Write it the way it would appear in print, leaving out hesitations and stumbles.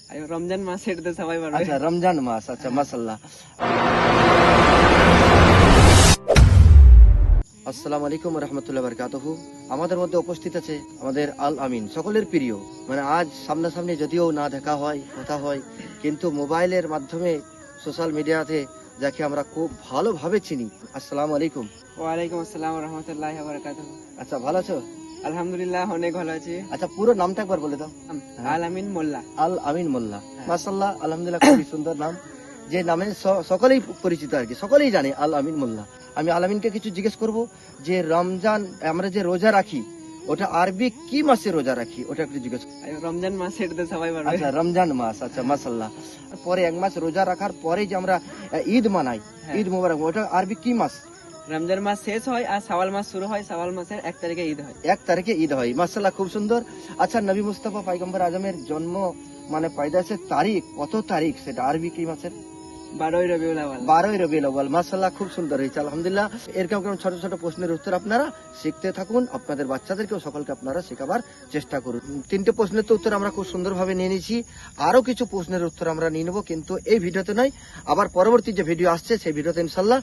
রমজান মাস, এটা তো সবাই পারবে। আচ্ছা, রমজান মাস, আচ্ছা, মাশাআল্লাহ। আসসালামু আলাইকুম ওয়া রাহমাতুল্লাহি ওয়া বারাকাতুহু। আমাদের মধ্যে উপস্থিত আছে আমাদের আল আমিন, সকলের প্রিয়। মানে আজ সামনাসামনি যদিও না দেখা হয়, কথা হয়, কিন্তু মোবাইলের মাধ্যমে সোশ্যাল মিডিয়াতে যাকে আমরা খুব ভালোভাবে চিনি। আসসালামু আলাইকুম। ওয়ালাইকুম আসসালাম ওয়া রাহমাতুল্লাহি ওয়া বারাকাতুহু। আচ্ছা, ভালো আছো? আলহামদুলিল্লাহ, অনেক ভালো আছি। আচ্ছা, পুরো নামটা একবার বলে দাও। আল আমিন মোল্লা। আল আমিন মোল্লা, মাশাআল্লাহ, আলহামদুলিল্লাহ, খুবই সুন্দর নাম। যে নামে সকলেই পরিচিত আর কি, সকলেই জানে আল আমিন মোল্লা। আমি আল আমিনকে কিছু জিজ্ঞেস করব যে রমজান আমরা যে রোজা রাখি, ওটা আরবি কি মাসে রোজা রাখি, ওটা একটু জিজ্ঞেস। রমজান মাস, এটা তো সবাই পারবে। আচ্ছা, রমজান মাস, আচ্ছা, মাশাআল্লাহ। পরে এক মাস রোজা রাখার পরে যে আমরা ঈদ মানাই, ঈদ মোবারক, ওটা আরবি কি মাস? রমজান মাস শেষ হয় আর শাওয়াল মাস শুরু হয়। শাওয়াল মাসের 1 তারিখে ঈদ হয়। 1 তারিখে ঈদ হয়, মাশাআল্লাহ, খুব সুন্দর। আচ্ছা, নবী মুস্তাফা পয়গম্বর আজমের জন্ম মানে পয়দাশের তারিখ, কত তারিখ, সেটা আরবি কি মাসের? 12ই রবিউল আউয়াল। 12ই রবিউল আউয়াল, মাশাআল্লাহ, খুব সুন্দর হয়েছে, আলহামদুলিল্লাহ। এরকম কেমন ছোট ছোট প্রশ্নের উত্তর আপনারা শিখতে থাকুন, আপনাদের বাচ্চাদেরকেও সকলকে আপনারা শেখাবার চেষ্টা করুন। 3টে প্রশ্নের তো উত্তর আমরা খুব সুন্দরভাবে নিয়ে নিয়েছি, আরো কিছু প্রশ্নের উত্তর আমরা নিয়ে নেবো, কিন্তু এই ভিডিওতে নয়, আবার পরবর্তী যে ভিডিও আসছে সেই ভিডিওতে ইনশাল্লাহ